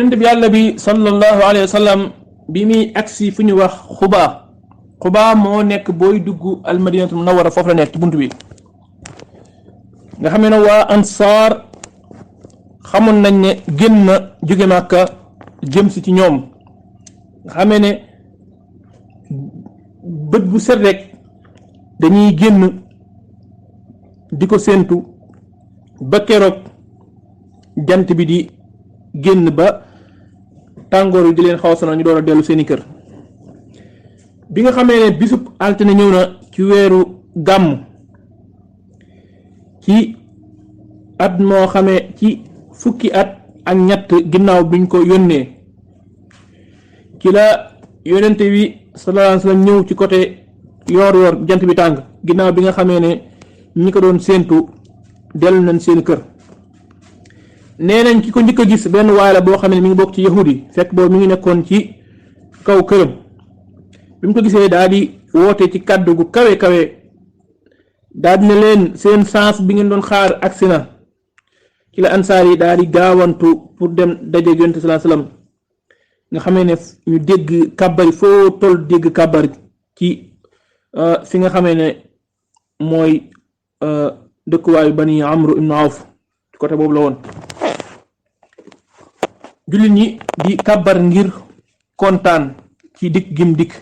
yonent bi yàlla bi sallallahu alayhi wa sallam bi muy agsi fu ñu wax xubaa moo nekk booy dugg almadinatul munawwara foofu la nekk ci buntu bi nga xamee ne waa ansaar xamoon nañ ne génn na jóge Màkka jëm si ci ñoom nga xamee ne bët bu set rek dañuy génn di ko séentu ba keroog jant bi di génn ba tàngoor yi di leen xaw a sonal ñu door a dellu seeni kër bi nga xamee ne bisub altine ñëw na ci weeru gàmm ci at moo xamee ci fukki at ak ñett ginnaaw biñ ko yónnee ci la yonente bi sallallahu alayhi wasallam ñëw ci côté yoor jant bi tàng ginnaaw bi nga xamee ne ñi ko doon séentu dellu nañ seen kër nee nañ ki ko njëkk a gis benn waay la boo xam ne mi ngi bokk ci yahudi fekk boobu mi ngi nekkoon ci kaw këram bi mu ko gisee daal di woote ci kàddu gu kawe daal di ne leen seen sens bi ngeen doon xaar agsi na ci la ansaar yi daal di gaawantu pour dem dajeeg yonent sallallahu alayhi wasallam nga xamee ne ñu dégg kàbbari foo toll dégg kàbbari ci fi nga xamee ne mooy dëkkuwaayu bani Amru ibn Awf ci côté boobu la woon jullit ñi di kàbbar ngir kontaan ci dikk gim dikk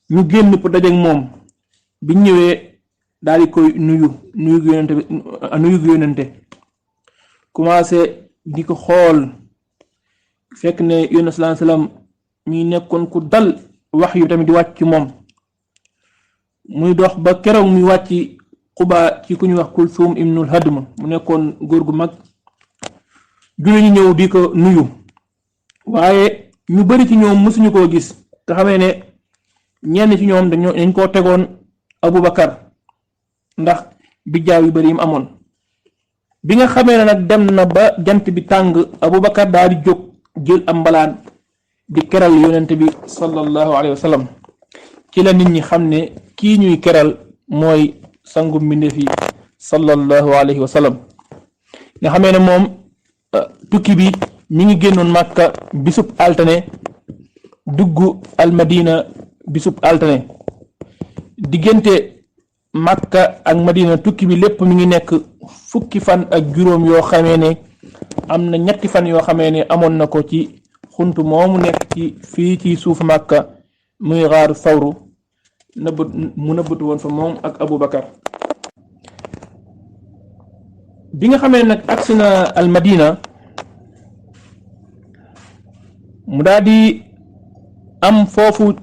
ñu génn pour dajeeg moom bi ñëwee daal di koy nuyu yónnante commencé di ko xool fekk ne yonent sallallahu alayhi wasallam ñi nekkoon ku dal wax yu tamit di wàcc ci moom muy dox ba keroog muy wàcc Quba ci ku ñuy wax Kulsum ibnul Hadm mu nekkoon góor gu mag jullit ñi ñëw di ko nuyu waaye ñu bari ci ñoom mësuñu koo gis te xamee ne ñenn ci ñoom dañ koo tegoon Abubakar ndax bijjaaw yu bari yi mu amoon bi nga xamee ne nag dem na ba jant bi tàng Abubakar daal di jóg jël am mbalaan di keral yonent bi sallallahu alayhi wa sallam ci la nit ñi xam ne kii ñuy keral mooy sangu mbindeef yi sallallahu alayhi wa sallam nga xamee ne moom tukki bi mi ngi génnoon Màkka bisub altine dugg almadina bisub altine diggante Màkka ak Madina tukki bi lépp mi ngi nekk fukki fan ak juróom yoo xamee ne am na ñetti fan yoo xamee ne amoon na ko ci xuntu moomu nekk ci fii ci suuf Màkka muy xaaru Sawru nëbbatu woon fa moom ak Abubakar bi nga xamee nag agsi na almadina mu daal di am foofu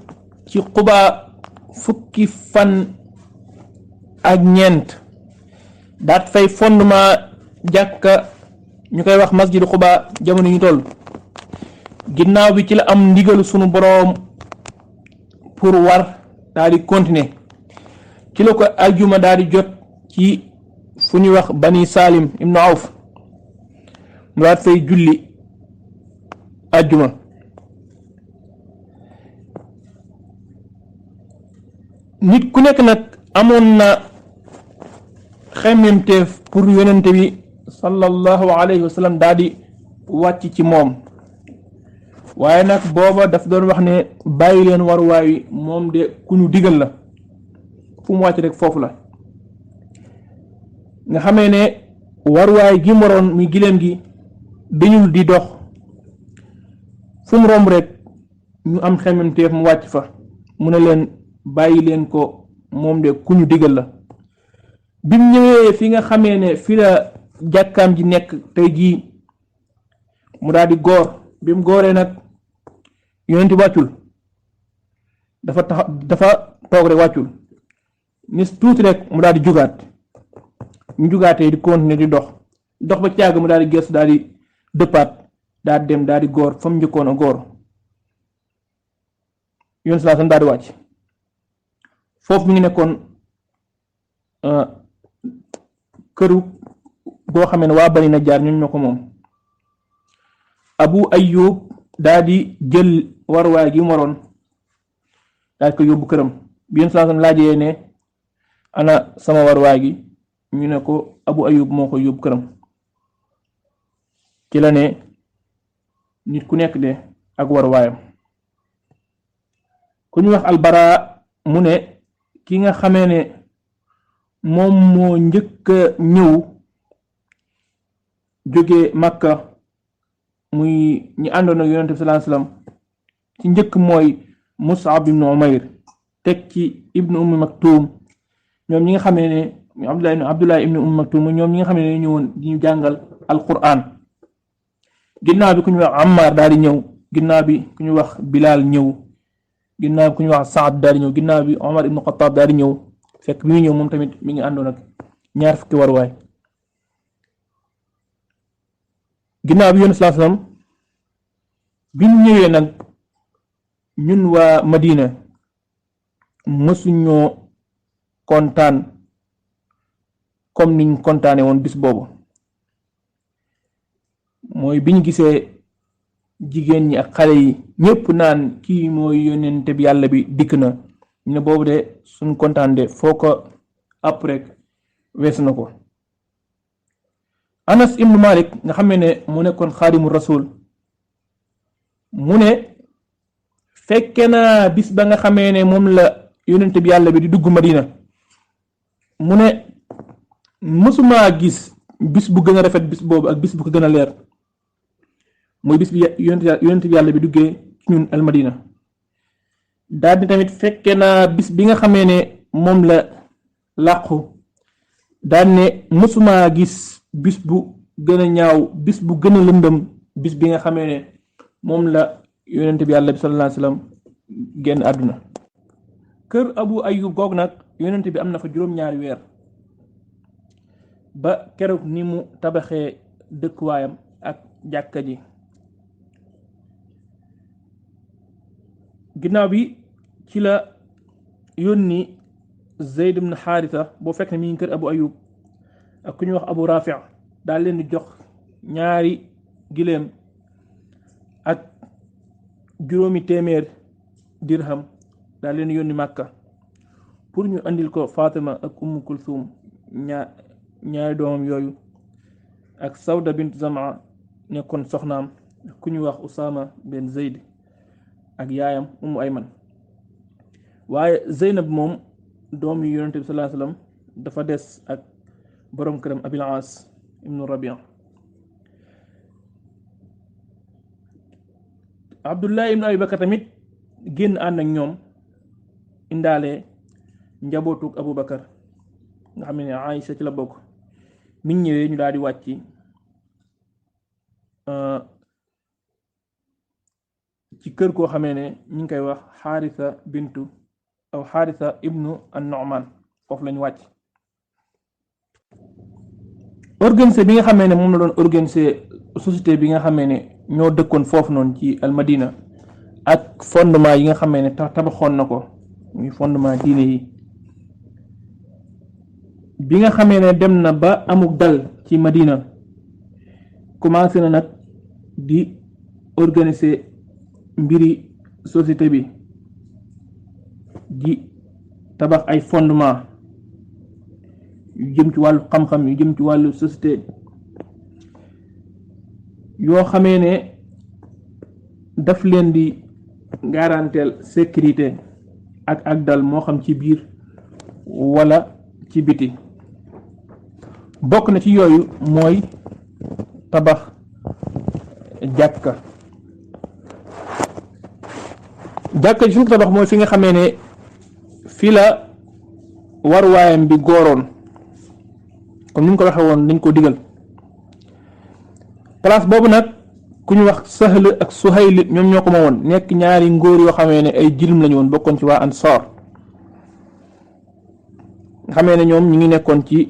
ci Quba fukki fan ak ñeent daat fay fondement jàkka ñu koy wax masjidu Quba jamono ñu toll ginnaaw bi ci la am ndigalu sunu boroom pour war daal di continuer ci la ko aljuma daal di jot ci fu ñuy wax bani Salim ibnu Awf mu daat fay julli aljuma nit ku nekk nag amoon na xemmemteef pour yonente bi sallallahu alayhi wa sallam daal di wàcc ci moom waaye nag booba daf doon wax ne bàyyi leen waruwaay wi moom de ku ñu digal la fu mu wàcc rek foofu la nga xamee ne waruwaay gi moroon muy gileem gi dañul di dox fu mu romb rek ñu am xemmemteef mu wàcc fa mu ne leen bàyyi leen ko moom de ku ñu digal la bi mu ñëwee fi nga xamee ne fi la jàkkaam ji nekk tey jii mu daal di góor bi mu góoree nag yonenti wàccul dafa toog rek wàccul nis tuuti rek mu daal di jugaat ñu jugaatee di continuer di dox ba càgg mu daal di gëstu daal di dëppaat daal di dem daal di góor fa mu njëkkoon a góor yoon salaa sam daal di wàcc foofu mi ngi nekkoon këru boo xamee ne waa Bani Najjaar ñun ñoo ko moom Abu Ayyub daal di jël warwaay gi mu waroon daal ko yóbbu këram bi yéen saa laajee ne ana sama warwaay gi ñu ne ko Abu Ayyub moo ko yóbbu këram ci la ne nit ku nekk de ak war waayam. ku ñu wax albara mu ne ki nga xamee ne moom moo njëkk a ñëw jóge Makka muy ñi àndoon ak yonent bi sallallahu alayhi wasallam ci njëkk mooy Mus'ab ibn Umayr teg ci ibnu Ummi Maktum ñoom ñi nga xamee ne Abdullah ibn Ummi Maktum ñoom ñi nga xamee ne ñëwoon di ñu jàngal alquran. ginnaaw bi ku ñu wax Ammar daal di ñëw, ginnaaw bi ku ñu wax Bilal ñëw, ginnaaw bi ku ñu wax Saad daal di ñëw, ginnaaw bi Omar ibn Khattab daal di ñëw. fekk bi muy ñëw moom tamit mi ngi àndoon ak ñaar fukki waruwaay. ginnaaw bi yonent sallallahu alayhi wasallam bi ñu ñëwee nag ñun waa Madina mësuñoo kontaan comme niñ kontaane woon bis boobu. mooy biñ gisee jigéen ñi ak xale yi ñëpp naan kii mooy yonente bi yàlla bi dikk na, ñu ne boobu de suñ kontaan de foo ko après weesu na ko. Anas ibnu Malik nga xam ne mu nekkoon xaadimu rasul mu ne fekke naa bis ba nga xamee ne moom la yonente bi yàlla bi di dugg Madina, mu ne mësumaa gis bis bu gën a rafet bis boobu ak bis bu ko gën a leer, mooy bis bi yonente bi yàlla bi duggee ci ñun al Madina. daal di tamit fekke naa bis bi nga xamee ne moom la làqu, daal ne mësumaa gis bis bu gën a ñaaw, bis bu gën a lëndëm bis bi nga xamee ne moom la yonente bi yàlla bi sallallahu alayhi wasallam génn àdduna. kër Abu Ayyub goog nag yonente bi am na fa juróom-ñaari weer ba keroog ni mu tabaxee dëkkuwaayam ak jàkka ji. ginnaaw bi ci la yónni Zayd ibn Haritha, boo fekk ne mi ngi kër Abu Ayyub, ak ku ñuy wax Abu Rafi' daal leen di jox ñaari gileem ak 500 dirham, daal leen yónni Màkka pour ñu andil ko Fatima ak Kulthum ñaari doomam yooyu, ak Sawda bint Zam'a nekkoon soxnaam, ku ñuy wax Usama ben Zayd ak yaayam Ayman. waaye Zeynab moom doom yi yonente bi sallallahu alayhi wasallam dafa des ak borom këram Abil As ibnu Rabi'a. Abdullah ibnu Abi Bakar tamit génn ànd ak ñoom indaale njabootuk Abu Bakar nga xam ne Aïcha ci la bokk. miñ ñëwee ñu daal di wàcc ci kër koo xamee ne ñu ngi koy wax Xaarisa ibnu an-Nu'man, foofu lañu wàcc. organisé bi nga xamee ne moom la doon organisé société bi nga xamee ne ñoo dëkkoon foofu noonu ci al-Madina, ak fondement yi nga xamee ne tabaxoon na ko, muy fondement diine yi. bi nga xamee ne dem na ba amuk dal ci Madina, commencé na nag di organiser mbiri société bi, di tabax ay fondement yu jëm ci wàllu xam-xam, yu jëm ci wàllu société, yoo xamee ne daf leen di garanteel sécurité ak dal, moo xam ci biir wala ci biti. bokk na ci yooyu mooy tabax jàkka ji suñ ko tabax mooy fi nga xamee ne fi la waruwaayam bi góoroon, comme ni ñu ko waxee woon dañ ko digal. place boobu nag ku ñu wax Sahl ak Suhayl ñoom ñoo ko ma woon, nekk ñaari ngóor yoo xamee ne ay jirim lañu woon, bokkoon ci waa Ansaar, nga xamee ne ñoom ñu ngi nekkoon ci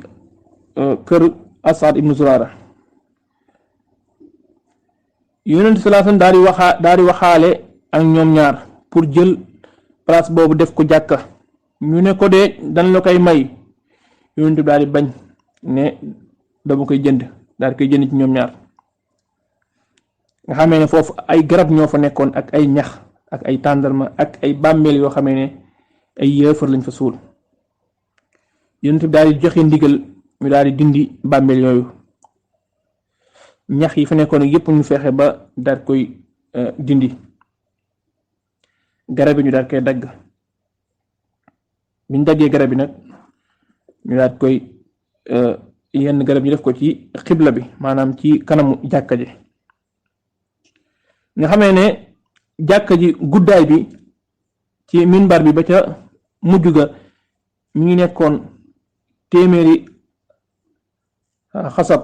kër Asad ibnu Zurara. Yonent sallallahu alayhi wasallam daal di waxaale ak ñoom ñaar pour jël place boobu def ko jàkka. ñu ne ko de dañ la koy may, Yonent bi daal di bañ ne dama koy jënd, daal di koy jënd ci ñoom ñaar. nga xamee ne foofu ay garab ñoo fa nekkoon ak ay ñax ak ay tàndarma ak ay bàmmeel yoo xamee ne ay yéefar lañ fa suul. Yonent bi daal di joxe ndigal ñu daal di dindi bàmmeel yooyu, ñax yi fa nekkoon yépp ñu fexe ba daal koy dindi garab yi ñu daal koy dagg. biñ daggee garab yi nag ñu daal koy yenn garab ñu def ko ci xibla bi maanaam ci kanamu jàkka ji nga xamee ne jàkka ji guddaay bi ci minbar bi ba ca mujj ga mi ngi nekkoon 100 xasab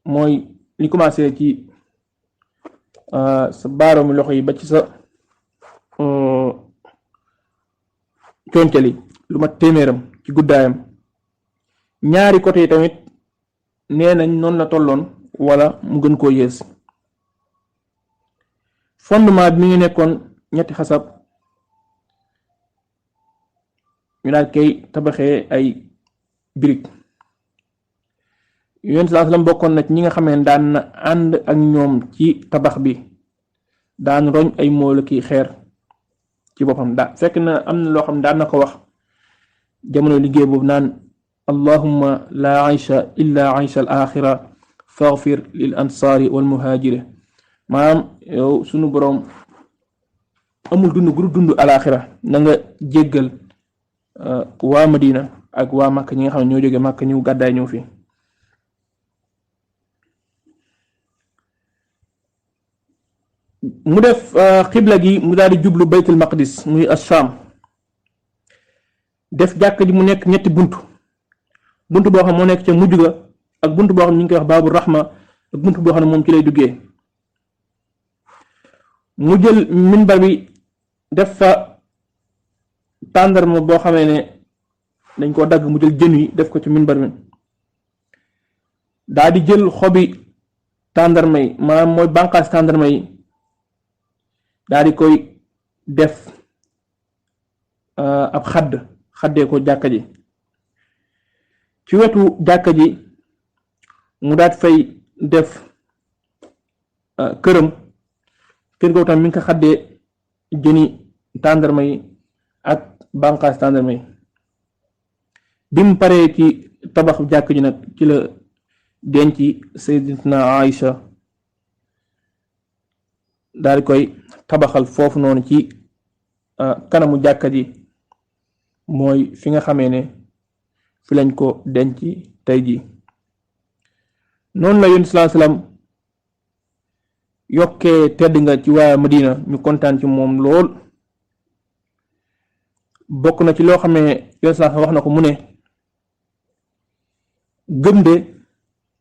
mooy li commencé ci sa baaroomi loxo yi ba ci sa concali lu mat 100 ci guddaayam ñaari côté yi tamit nee nañ noonu la tolloon wala mu gën koo yées fondement bi mi ngi nekkoon 3 xasab ñu daal koy tabaxee ay birig Yonent sallallahu alayhi wasallam bokkoon na ci ñi nga xamee ne daan na ànd ak ñoom ci tabax bi daan roñ ay moolu ki xeer ci boppam fekk na am na loo xam ne daan na ko wax jamono liggéey boobu naan allahumma la aysha illa aysha al axira faghfir lil ansaari wal muhaajiri maanaam yow sunu boroom amul dund gu dund alaxira na nga jéggal waa Madina ak waa Makka ñi nga xam ne ñoo jóge Makka ñëw gàddaay ñëw fi mu def xibla gi mu daal di jublu baytul maqdis muy Asham def jàkk ji mu nekk 2 buntu boo xam moo nekk ca mujj ga ak buntu boo xam ne ñu ngi koy wax baabu rahma ak buntu boo xam ne moom ci lay duggee mu jël minbar bi def fa tàndarma boo xamee ne dañ koo dagg mu jël jën yi def ko ci minbar bi daa di jël xobi tàndarma yi maanaam mooy bànqaas tàndarma yi daa di koy def ab xaddee ko jàkka ji ci wetu jàkka ji mu daat fay def këram kër googu tam mi ngi ko xaddee jëni tàndarma yi ak bànqaas tàndarma yi bi mu paree ci tabax jàkk ji nag ci la denc Sayyidatuna Aïcha daal di koy tabaxal foofu noonu ci kanamu jàkka ji mooy fi nga xamee ne fi lañ ko denc tey ji noonu la Yonent sallallahu alayhi wasallam yokkee tedd nga ci waa Madina ñu kontaan ci moom lool bokk na ci loo xam ne Yonent sallallahu wax na ko mu ne gëm de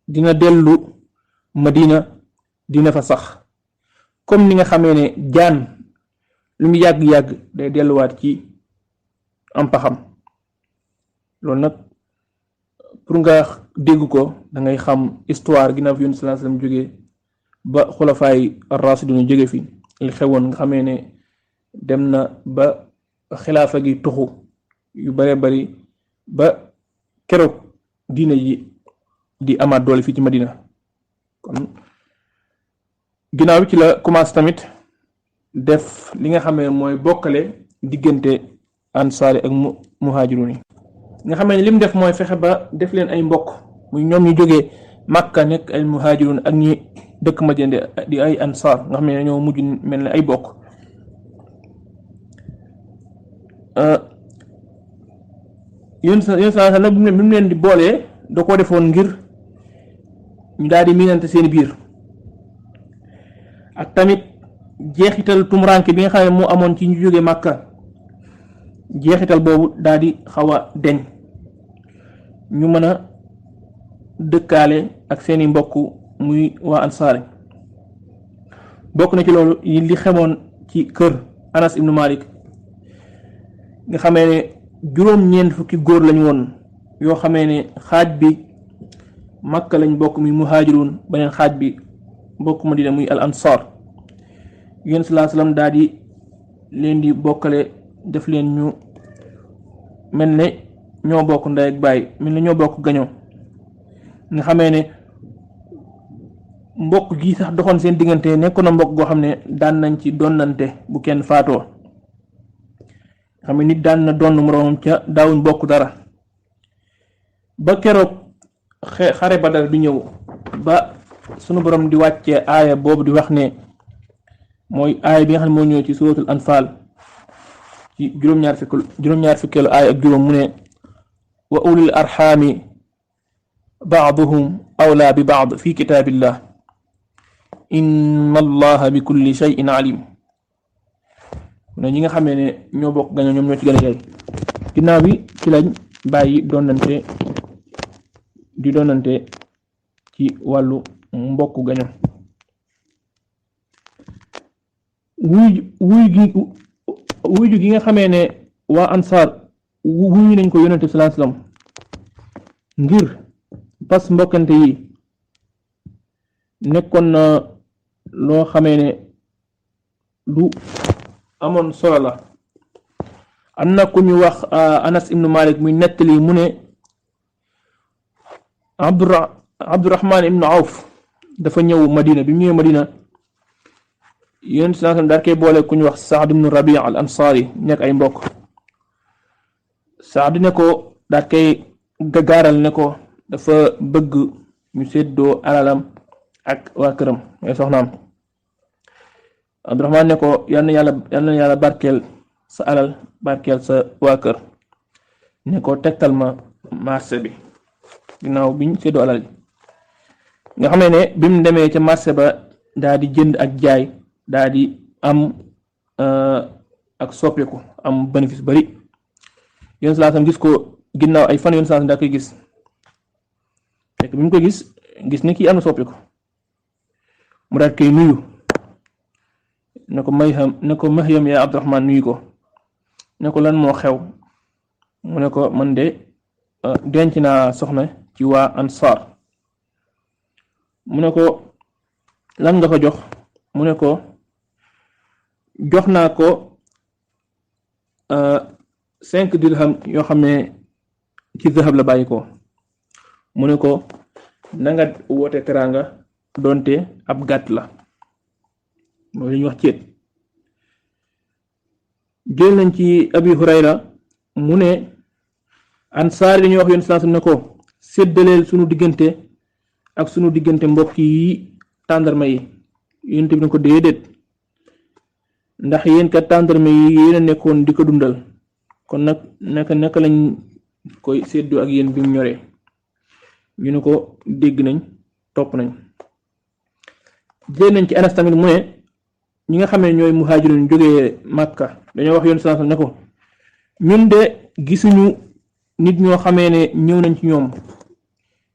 dina dellu Madina dina fa sax comme ni nga xamee ne jaan lu mu yàgg-yàgg day delluwaat ci am paxam loolu nag pour nga dégg ko da ngay xam histoire ginnaaw fi Yonent sallallahu alayhi wasallam jógee ba xulafaay ar-rashidun jóge fi li xewoon nga xamee ne dem na ba xilaafa gi tuxu yu bare bari ba keroog diine yi di amaat doole fii ci Madina kon ginnaaw bi ci la commencé tamit def li nga xamee mooy bokkale diggante ansaari ak muhajirun yi nga xamee ne li mu def mooy fexe ba def leen ay mbokk muy ñoom ñu jógee Makka nekk ay muhajirun ak ñi dëkk Madina di ay ansaar nga xam ne ñoo mujj mel ne ay bokk yéen sa nag bi mu leen di boolee da koo defoon ngir ñu daal di miinante seen biir ak tamit jeexital tumuranke bi nga xam ne moo amoon ci ñu jóge Makka jeexital boobu daal di xaw a deñ ñu mën a dëkkaale ak seeni mbokk muy waa ansaari bokk na ci loolu li xemoon ci kër Anas ibnu Malik nga xamee ne 9 fukki góor lañ woon yoo xamee ne xaaj bi Makka lañ bokk muy muhajirun beneen xaaj bi bokk Madina muy al ansar Yonent sallallahu alayhi wasallam daal di leen di bokkale def leen ñu mel ne ñoo bokk ndey ak baay mel ne ñoo bokk gaño nga xamee ne mbokk gi sax doxoon seen diggante nekkoon na mbokk goo xam ne daan nañ ci donnante bu kenn faatoo xam ne nit daan na donn moroomam ca daawuñ bokk dara ba keroog xare Badar bi ñëw ba sunu borom di wàcce aaya boobu di wax ne mooy aaya bi nga xam ne moo ñëw ci suratul anfal ci juróom-ñaar fukkeelu aaya ak juróom mu ne wa ulil arxaami baaduhum awlaa bi baad fi kitaabillah inna allaha bi kulli shay'in alim ne ñi nga xamee ne ñoo bokk gaño ñoom ñoo ci gën a yey ginnaaw bi ci lañ bàyyi doonante ci wàllu mbokk gaño wuy gi nga xamee ne waa ansaar wuyu nañ ko yonente sallallahu alayhi wasallam ngir pas mbokkante yi nekkoon na loo xamee ne lu amoon solo la. am na ku ñu wax Anas ibnu Malik muy nettali mu ne Abdurrahman ibnu Awf dafa ñëw Madina bi mu ñëwee Madina yonent sallallahu alayhi wasallam daal koy boole ku ñu wax Saad ibnu Rabi' al Ansari nekk ay mbokk. Saad ne ko daal koy gaaral ne ko dafa bëgg ñu séddoo alalam ak waa këram ay soxnaam. Abdurrahman ne ko yal na yàlla barkeel sa alal barkeel sa waa kër ne ko tegtal ma marché bi ginnaaw biñ séddoo alal ji nga xam ne bi mu demee ca marché ba daa di jënd ak jaay daa di am ak soppeeku am bénéfice bari yoon salaasam gis ko ginnaaw ay fan yoon salaasam daa koy gis fekk bi mu ko gis ne kii am na soppeeku mu daal koy nuyu ne ko Mahyam yaa Abdurrahman nuyu ko ne ko lan moo xew mu ne ko man de denc naa soxna ci waa Ansaar mu ne ko lan nga ko jox mu ne ko jox naa ko 5 dirham yoo xam ne ci zahab la bàyyi ko mu ne ko na nga woote teraanga donte ab gàtt la mooy li ñuy wax ceet. jël nañ ci Abi Hurayra mu ne ansaar yi ñuy wax yoon sallallahu alayhi wasallam ne ko séddaleel sunu diggante ak sunu diggante mbokk yi tàndarma yi yéen tamit ne ko déedéet ndax yéen kat tàndarma yi yéen a nekkoon di ko dundal kon nag naka lañ koy séddoo ak yéen bi mu ñoree ñu ne ko dégg nañ topp nañ. jël nañ ci Anas tamit mu ne ñi nga xam ne ñooy muhaajiroon jógee Makka dañoo wax yoon sallallahu alayhi wasallam ne ko ñun de gisuñu nit ñoo xamee ne ñëw nañ ci ñoom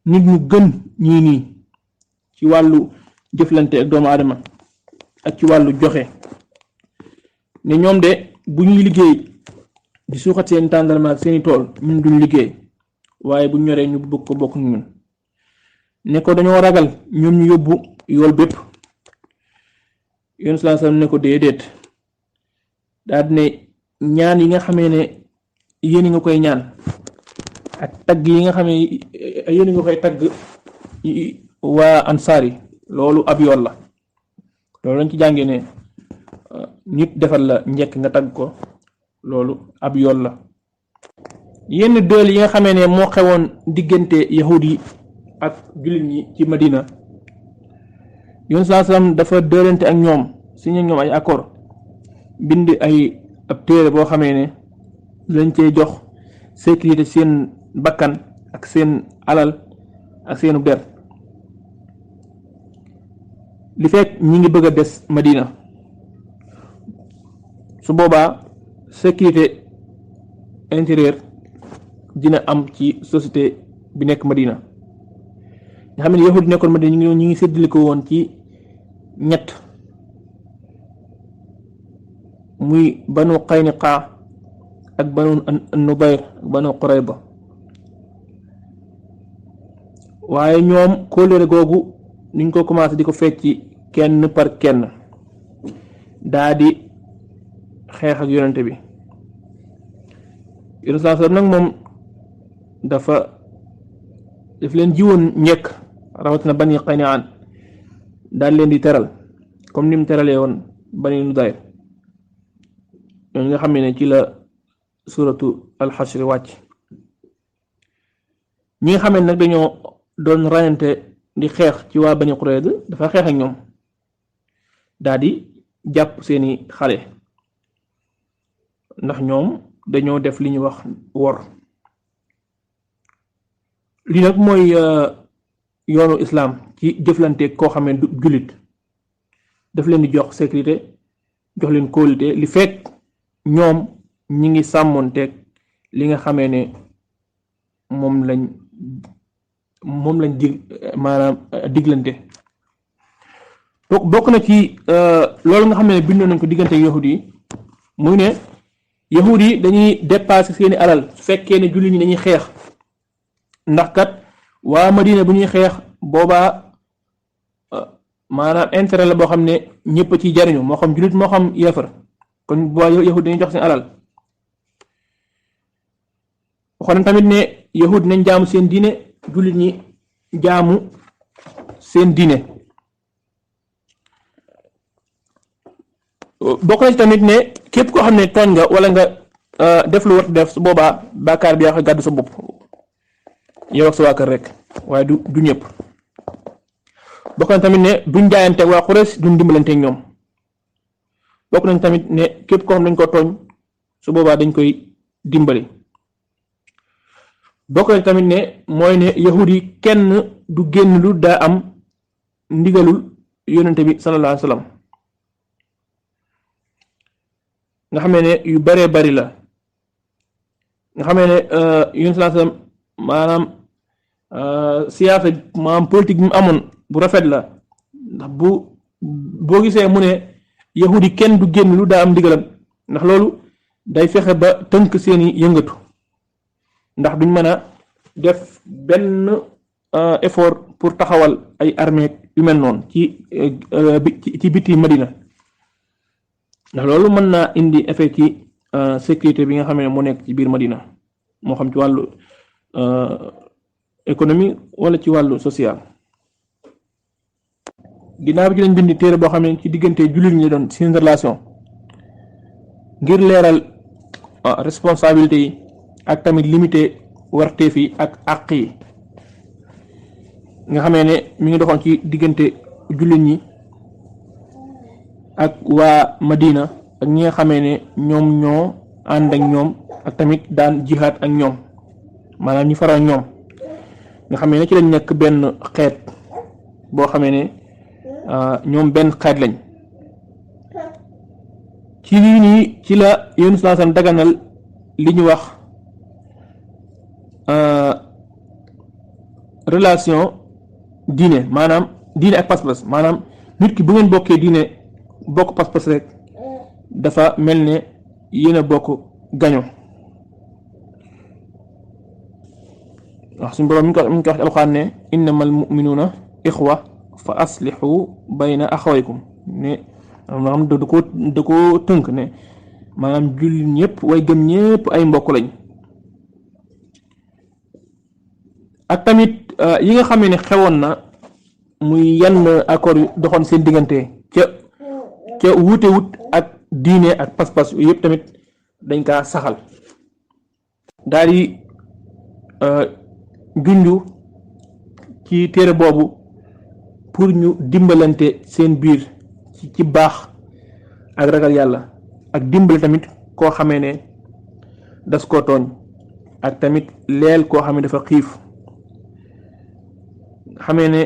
nit ñu gën ñii nii ci wàllu jëflante ak doomu aadama ak ci wàllu joxe ne ñoom de bu ñuy liggéey di suuxat seen tàndarma ak seeni tool ñun duñ liggéey waaye bu ñoree ñu bëgg ko bokk ñun ne ko dañoo ragal ñoom ñu yóbbu yool bépp yoon sallallahu alayhi wasallam ne ko déedéet daal ne ñaan yi nga xamee ne yéen nga koy ñaan ak tagg yi nga xamee yéen nga koy tagg waa ansaar yi loolu ab yool la loolu lañ ci jàngee ne nit defal la njëkk nga tagg ko loolu ab yool la. yenn dël yi nga xamee ne moo xewoon diggante yahud yi ak jullit ñi ci Madina yoon sallallahu alayhi wasallam dafa dëlante ak ñoom signé ñoom ay accord bind ay ab téere boo xamee ne lañ cey jox sécurité seen bakkan ak seen alal ak seenu der li fekk ñi ngi bëgg a des Madina su boobaa sécurité intérieure dina am ci société bi nekk Madina nga xam ne yahud nekkoon Madina ñu ngi séddale ko woon ci ñett muy banu Qaynuqa ak banu Nubayr ak banu Qurayba waaye ñoom kóllëre googu niñ ko commencé di ko fecci kenn par kenn daa di xeex ak yonente bi yonente sallallahu alayhi wasallam nag moom daf leen jiwoon njëkk rawatina bani Qaynaan daal leen di teral comme ni mu teralee woon bani Nudayr ñooñu nga xam ne ci la suratu al-Hashr wàcc ñi nga xam ne nag dañoo doon rayante di xeex ci waa Bani Qurayza dafa xeex ak ñoom daal di jàpp seeni xale ndax ñoom dañoo def li ñuy wax wor. li nag mooy yoonu islam ci jëflante koo xamee du jullit daf leen di jox sécurité jox leen kóolute li fekk ñoom ñi ngi sàmmoonteeg li nga xamee ne moom lañ maanaam diglante. bokk na ci loolu nga xam ne bindoon nañ ko diggante yahud yi muy ne yahud yi dañuy dépasser seeni alal su fekkee ne jullit ñi dañuy xeex ndax kat waa Madina bu ñuy xeex boobaa maanaam intérêt la boo xam ne ñëpp ci jariñu moo xam jullit moo xam yéefar kon waa yahud dañuy jox seen alal. waxoon tamit ne yahud nañ jaamu seen diine jullit ñi jaamu seen diine. bokk na ci tamit ne képp koo xam ne tooñ nga wala nga def lu war def su boobaa bàkkaar bi yaa ko gàddu sa bopp yow ak sa waa kër rek waaye du ñëpp. bokk na tamit ne duñ jaayante waa Quraysh duñ dimbalante ñoom. bokk nañ tamit ne képp koo xam dañ ko tooñ su boobaa dañ koy dimbali. bokk nañ tamit ne mooy ne yahud yi kenn du génn lu daa am ndigalul yonente bi sallallahu alayhi wa sallam nga xamee ne yu baree bari la nga xamee ne yonente sallallahu alayhi wa sallam maanaam siyaasa maanaam politique bi mu amoon bu rafet la ndax boo gisee mu ne yahud yi kenn du génn lu daa am ndigalam ndax loolu day fexe ba tënk seeni yëngatu ndax duñ mën a def benn effort pour taxawal ay armée yu mel noonu ci biti Madina ndax loolu mën naa indi effet ci sécurité bi nga xam ne moo nekk ci biir Madina moo xam ci wàllu économie wala ci wàllu social. ginnaaw bi ci lañ bind téere boo xam ne ci diggante jullit ñi doon seen relation ngir leeral responsabilité yi ak tamit limité warteef yi ak àq yi nga xamee ne mi ngi doxoon ci diggante jullit ñi ak waa Madina ak ñi nga xamee ne ñoom ñoo ànd ak ñoom ak tamit daan jihaad ak ñoom maanaam ñi faral ñoom nga xamee ne ci lañ nekk benn xeet boo xamee ne ñoom benn xeet lañ. ci lii nii ci la Yonent sallallahu alayhi wasallam daganal li ñu wax relation diine maanaam diine ak pas-pas maanaam nit ki bu ngeen bokkee diine bokk pas-pas rek dafa mel ne yéen a bokk gaño wax suñu borom mi ngi ko wax ci alxuraan ne innamal mu'minuuna ixwa fa aslihu bayna axawaykum ne maanaam da ko tënk ne maanaam jullit ñëpp way gëm ñëpp ay mbokk lañ. ak tamit yi nga xamee ne xewoon na muy yenn accord yu doxoon seen diggante ca wuute wut ak diine ak pas-pas yëpp tamit dañ kaa saxal daal di junju ci téere boobu pour ñu dimbalante seen biir ci baax ak ragal yàlla ak dimbale tamit koo xamee ne das koo tooñ ak tamit leel koo xam ne dafa xiif xamee ne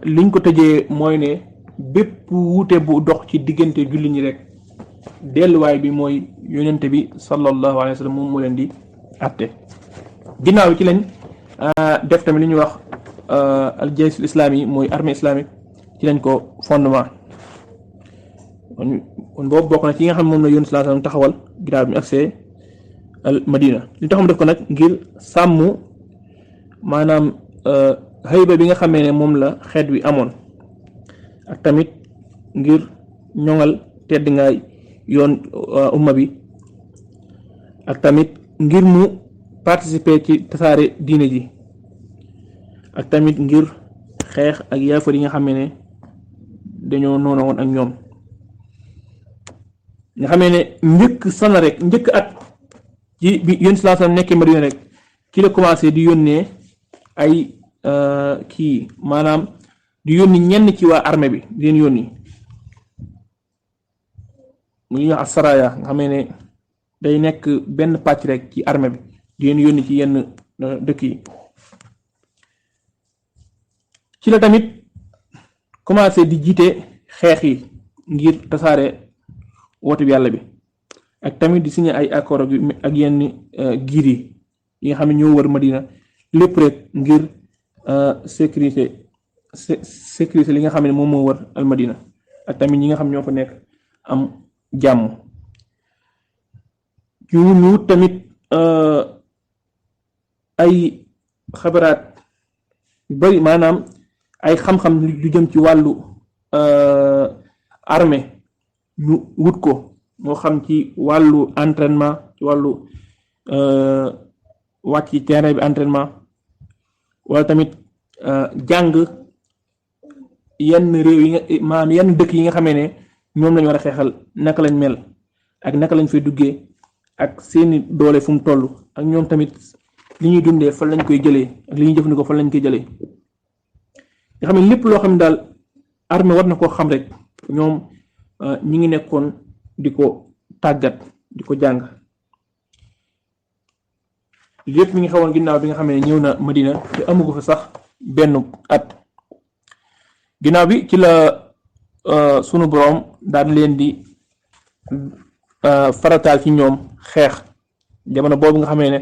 liñ ko tëjee mooy ne bépp wuute bu dox ci diggante jullit ñi rek delluwaay bi mooy yonente bi sallallahu alayhi wa sallam moom moo leen di àtte. ginnaaw ci lañ def tamit li ñuy wax al jaysul islami mooy armée islamique ci lañ ko fondement kon boobu bokk na ci yi nga xam ne moom la yonente sallallahu alayhi wa sallam taxawal ginnaaw bi ñu agsee al madina li tax mu def ko nag ngir sàmm maanaam xëyba bi nga xamee ne moom la xeet wi amoon ak tamit ngir ñoŋal tedd ngaay yoon umma bi ak tamit ngir mu participer ci tasaare diine ji ak tamit ngir xeex ak yaafar yi nga xamee ne dañoo noona woon ak ñoom nga xamee ne njëkk at ci bi yónni sallallahu alayhi wasallam nekkee Madina rek ci la commencé di yónnee ay kii maanaam di yónni ñenn ci waa armée bi di leen yónni mu ñuy wax asaraya nga xam ne day nekk benn pàcc rek ci armée bi di leen yónni ci yenn dëkk yi. ci la tamit commencé di jiite xeex yi ngir tasaare woote bi yàlla bi ak tamit di signé ay accord ak yenn giir yi nga xam ne ñoo wër Madina lépp rek ngir sécurité li nga xam ne moom moo wër al Madina ak tamit ñi nga xam ñoo fa nekk am jàmm. ñu wut tamit ay xabaraat yu bari maanaam ay xam-xam lu jëm ci wàllu armée ñu wut ko moo xam ci wàllu entraînement ci wàllu wàcc ci terrain bi entraînement wala tamit jàng yenn réew yi nga maanaam yenn dëkk yi nga xamee ne ñoom lañu war a xeexal naka lañ mel ak naka lañ fay duggee ak seeni doole fu mu toll ak ñoom tamit li ñuy dundee fan lañ koy jëlee ak li ñuy jëfandikoo fan lañ koy jëlee nga xam ne lépp loo xam ne daal armée war na koo xam rek ñoom ñi ngi nekkoon di ko tàggat di ko jàng lépp mi ngi xawoon ginnaaw bi nga xam ne ñëw na Madina te amugu fa sax benn at ginnaaw bi ci la sunu boroom daan leen di farataal ci ñoom xeex jamono boobu nga xamee ne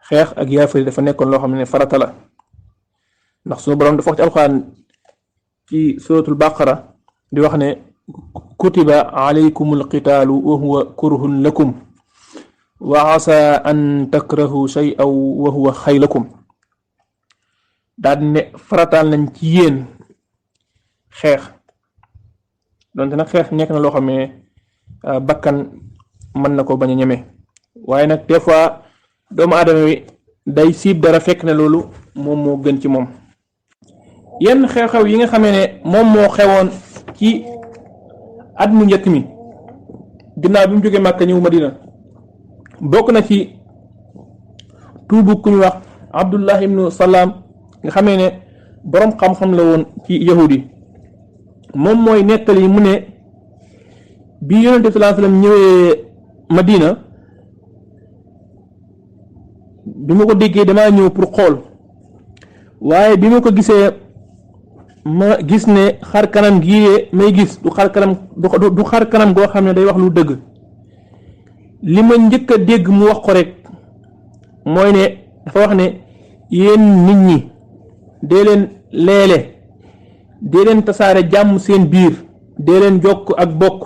xeex ak yaafari dafa nekkoon loo xam ne farata la ndax sunu boroom dafa wax ci alxuraan ci suratul baqara di wax ne kutiba alaykumul qitaalu wa huwa kurhun lakum wa asa an takrahu shay'an wa huwa xayr lakum daal ne farataal nañ ci yéen xeex donte nag xeex nekk na loo xam ne bakkan mën na ko bañ a ñeme waaye nag des fois doomu aadama wi day siib dara fekk ne loolu moom moo gën ci moom. yenn xew-xew yi nga xamee ne moom moo xewoon ci at mu njëkk mi ginnaaw bi mu jógee Màkka ñëw Madina bokk na ci tuubu ku ñu wax Abdullah ibnu Salaam nga xamee ne boroom xam-xam la woon ci yahudi moom mooy nettali mu ne bi yonent bi sallallahu alayhi wasallam ñëwee Madina bi ma ko déggee damaa ñëw pour xool waaye bi ma ko gisee ma gis ne xar kanam gii may gis du xar kanam goo xam ne day wax lu dëgg li ma njëkk a dégg mu wax ko rek mooy ne dafa wax ne yéen nit ñi dee leen leele dee leen tasaare jàmm seen biir dee leen jokk ak bokk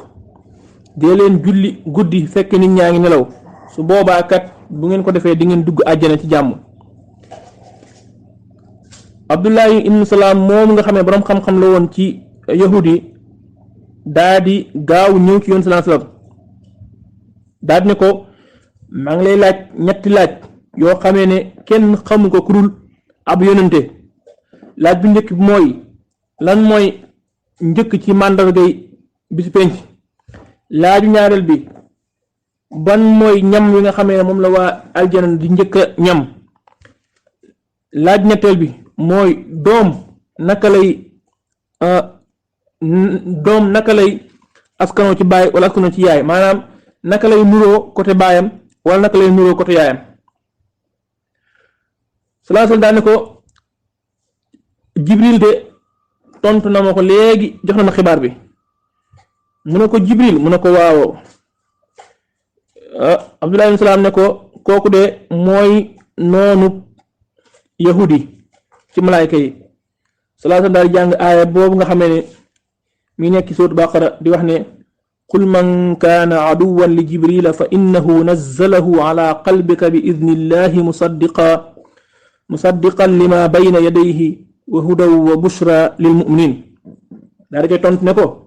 dee leen julli guddi fekk nit ñaa ngi nelaw su boobaa kat bu ngeen ko defee di ngeen dugg àjjana ci jàmm. Abdullahi ibnu Salaam moom nga xam ne boroom xam-xam la woon ci yahudi daa di gaaw ñëw ci yoon sallallahu alayhi wasallam daa di ne ko maa ngi lay laaj ñetti laaj yoo xamee ne kenn xamu ko kurul ab yonente laaj bu njëkk bi mooy lan mooy njëkk ci màndargay bisu penc laaju ñaareel bi ban mooy ñam wi nga xamee ne moom la waa aljana di njëkk a ñam laaj ñetteel bi mooy doom naka lay askanoo ci baay wala askanoo ci yaay maanaam naka lay nuroo côté baayam wala naka lay nuroo côté yaayam sallallahu alayhi wasallam daal ne ko Jibril de tontu na ma ko léegi jox na ma xibaar bi mu ne ko Jibril mu ne ko waaw Abdullah ibn Salaam ne ko kooku de mooy noonu yahudi ci malaayka yi sallallahu alayhi wasallam daal jàng aaya boobu nga xamee ne mi nekk ci suuratul Baqara di wax ne qul man kaana aduwwan li jibrila fa innahu nazzalahu ala qalbika bi idnillahi musaddiqan lima bayna yadayhi wa hudan wa bushra lil mu'minin daal di koy tontu ne ko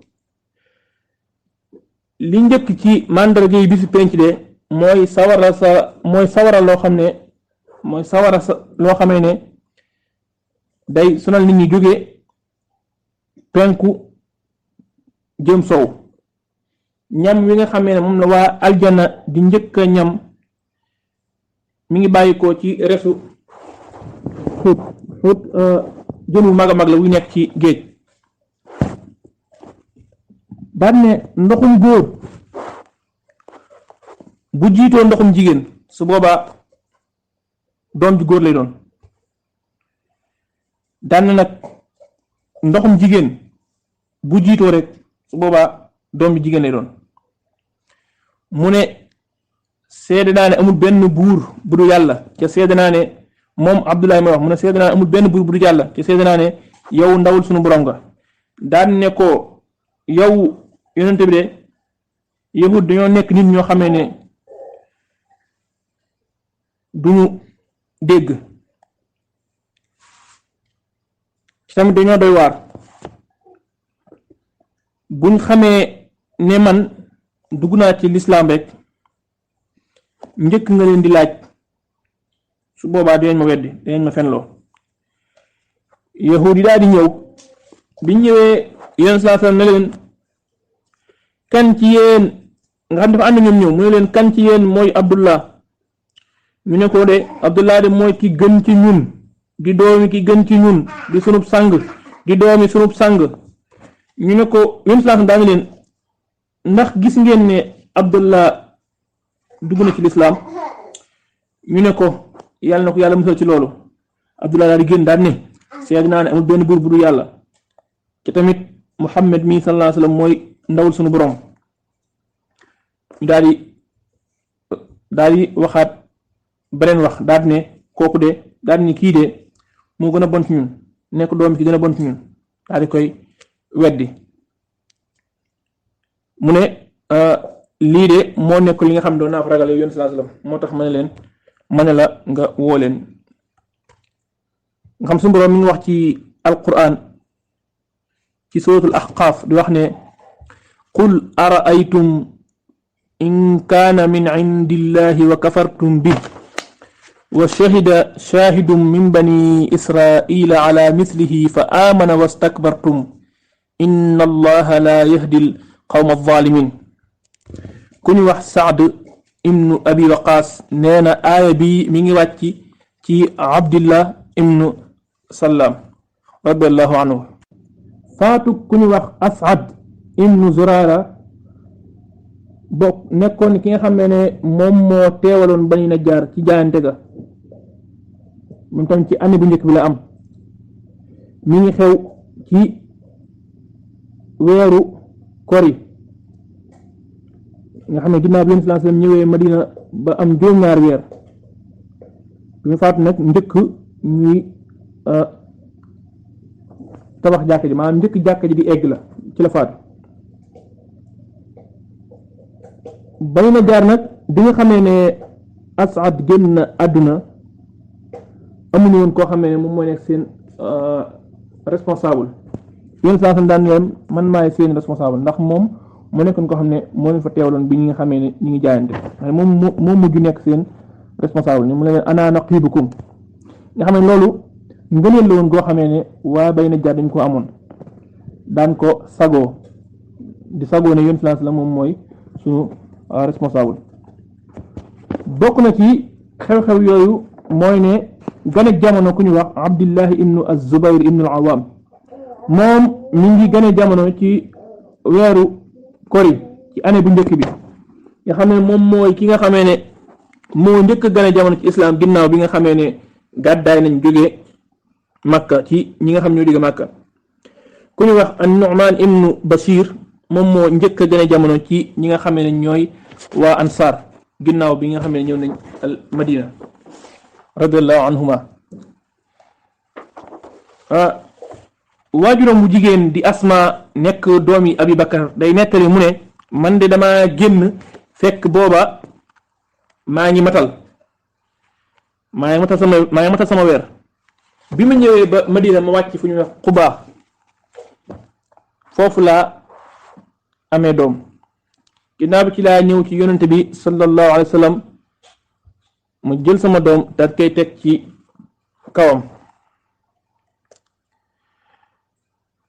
li njëkk ci màndarga yi bisu penc de mooy sawara loo xam ne mooy sawara loo xamee ne day sonal nit ñi jóge penku jëm sow ñam wi nga xamee ne moom la waa aljana di njëkk a ñam mi ngi bàyyi ko ci resu xuut xóot jën wu mag a mag la wuy nekk ci géej. daan ne ndoxum góor bu jiitoo ndoxum jigéen su boobaa doom ju góor lay doon. daan ne nag ndoxum jigéen bu jiitoo rek su boobaa doom ju jigéen lay doon. mu ne seede naa ne amul benn buur bu du yàlla ca seede naa ne moom Abdullahi may wax mu ne seede naa ne amul benn buur bu du yàlla ca seede naa ne yow ndawul sunu borom nga. daan ne ko yow yonente bi de yahud dañoo nekk nit ñoo xamee ne duñu dégg tamit dañoo doy waar. buñ xamee ne man dugg naa ci lislaam rek njëkk nga leen di laaj su boobaa dinañ ma weddi dinañ ma fenloo. yahud yi daal di ñëw biñ ñëwee yéen sallallahu alayhi wasallam ne leen kan ci yéen nga xam dafa ànd ñoom ñëw mu ne leen kan ci yéen mooy Abdullah. ñu ne ko de Abdullah de mooy ki gën ci ñun di doomi ki gën ci ñun di sunub sang di doomi sunub sang. ñu ne ko yéen sallallahu alayhi wasallam daa leen ndax gis ngeen ne Abdullah dugg na ci lislaam. ñu ne ko yàlla na ko yàlla musal ci loolu. Abdullah daal di génn daal ne seede naa ne amul benn buur bu dul yàlla te tamit Muhammad mi sallallahu alayhi wasallam mooy ndawul sunu borom. ñu daal di waxaat beneen wax daal di ne kooku de daal di ne kii de moo gën a bon ci ñun nekk doom ki gën a bon ci ñun daal di koy weddi. mu ne lii de moo nekk li nga xam ne doon naa ko ragal yoon sallallahu alayhi wasallam moo tax ma ne la nga woo leen. nga xam suñu borom mi ngi wax ci alquran ci suratul ahqaaf di wax ne qul ara'aytum in kaana min indillahi wa kafartum bih wa shahida shahidun min bani israila ala mithlihi fa amana wastakbartum inna allaha la yahdi al qawma adh-dhalimin. ku ñu wax Saad ibnu Abi Waqaas nee na aaya bi mi ngi wàcc ci Abdillah ibnu Salaam radiyallahu anhu. faatu ku ñu wax As'ad ibnu Zurara bokk nekkoon ki nga xam ne moom moo teewaloon Bani Najjaar ci jaayante ga moom tam ci année bu njëkk bi la am. mi ngi xew ci weeru kori nga xam ne ginnaaw bi Yonent sallallahu alayhi wasallam ñëwee Madina ba am juróom-ñaari weer ñu faatu nag njëkk ñuy tabax jàkka ji maanaam njëkk jàkka ji di egg la ci la faatu. Bani Najjaar nag bi nga xamee ne As'ad génn na àdduna amuñu woon koo xamee ne moom moo nekk seen responsable. Yonent sallallahu alayhi wasallam daan leen man maay seen responsable ndax moom moo nekkoon koo xam ne moo leen fa teewloon bi ñi nga xamee ne ñu ngi jaayante moom mujj nekk seen responsable ni mu leen ana naqibukum nga xam ne loolu ngëneel la woon goo xamee ne waa Bani Najjaar dañ ko amoon daan ko sagoo di sagoo ne Yonent sallallahu alayhi wasallam moom mooy suñu responsable. bokk na ci xew-xew yooyu mooy ne gane jamono ku ñu wax Abdullahi ibnu az-Zubayr ibnu al-Awwam moom mi ngi gane jamono ci weeru kori ci année bu njëkk bi nga xam ne moom mooy ki nga xamee ne moo njëkk gane jamono ci islam ginnaaw bi nga xamee ne gàddaay nañ jógee Makka ci ñi nga xam ñoo jóge Makka. ku ñu wax an-Nu'man ibnu Bashir moom moo njëkk gane jamono ci ñi nga xamee ne ñooy waa Ansar ginnaaw bi nga xamee ne ñëw nañ al Madina radiyallahu anhuma. waajuram bu jigéen di Asma nekk doomi Abi Bakar day nettali mu ne man de dama génn fekk booba maa ngi matal sama weer bi ma ñëwee ba Madina ma wàcc fu ñu wax Quba foofu laa amee doom ginnaaw bi ci laa ñëw ci yonente bi sallallahu alayhi wa sallam mu jël sama doom daal koy teg ci kawam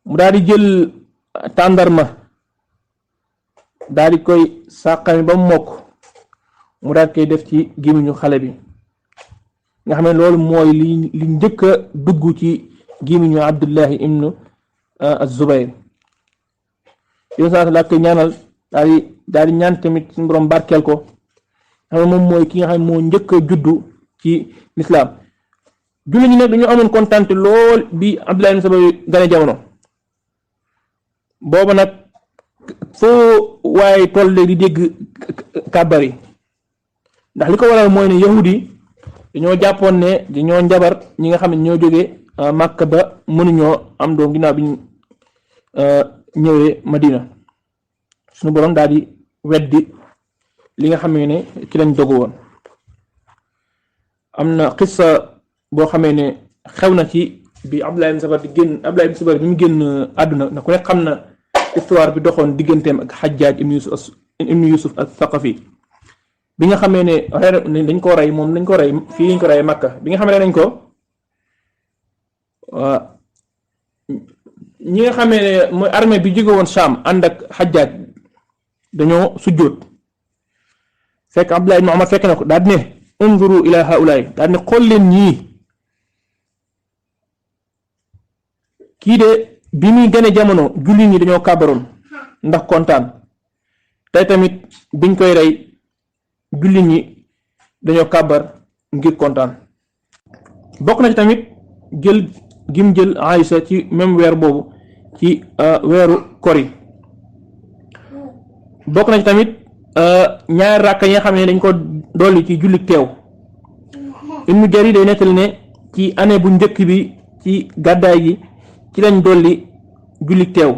mu daal di jël tàndarma daal di koy sàqami ba mu mokk mu daal koy def ci gémmiñu xale bi nga xam ne loolu mooy li njëkk a dugg ci gémmiñu Abdullahi ibnu az-Zubayr. yoon saa la koy ñaanal daal di ñaan tamit suñu borom barkeel ko xam ne moom mooy ki nga xam ne moo njëkk a juddu ci lislaam. jullit ñi nag dañoo amoon kontaan lool bi Abdullahi ibnu Zubayr gane jamono booba nag foo waaye toll di dégg kàbbar yi ndax li ko waral mooy ne yahudi dañoo jàppoon ne dañoo njabar ñi nga xam ne ñoo jógee Màkka ba mënuñoo am doom ginnaaw bi ñu ñëwee Madina. suñu borom daal di weddi li nga xamee ne ci lañ dogu woon. am na xissa boo xamee ne xew na ci bi Abdullah ibn Zubayr bi mu génn àdduna na ku nekk xam na histoire bi doxoon digganteem ak Hajjaj ibn Yusuf al-Thaqafi bi nga xamee ne dañ ko rey moom dañ ko rey fii lañ ko rey Makka bi nga xamee ne nañ ko ñi nga xamee ne mooy armée bi jóge woon Sham ànd ak Hajjaj dañoo sujjóot fekk Abdullah ibn Umar fekk na ko daal di ne unzuru ila haulaay daal di ne xool leen ñii kii de bi muy gane jamono julli ñi dañoo kàbbaroon ndax kontaan tey tamit biñ koy rey julli ñi dañoo kàbbar ngir kontaan. bokk na ci tamit jël gim jël Aïcha ci même weer boobu ci weeru kori. bokk na ci tamit ñaari ràkka yi nga xam ne dañ ko dolli ci julli teew. Ibnu Jarir day nettali ne ci année bu njëkk bi ci gàddaay gi ci lañ dolli julli teew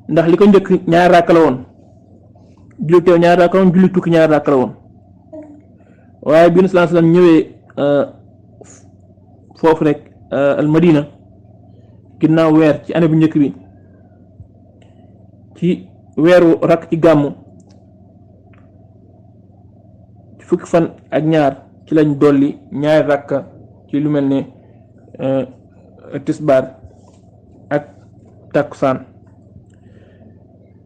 ndax li ko njëkk ñaari ràkka la woon julli teew ñaari ràkka la woon julli tukki ñaari ràkka la woon waaye bi sallallahu alayhi wasallam ñëwee foofu rek al Madina ginnaaw weer ci année bu njëkk bi ci weeru rakk ci gàmmu ci fukki fan ak ñaar ci lañ dolli ñaari rakka ci lu mel ne tisbaar ak takkusaan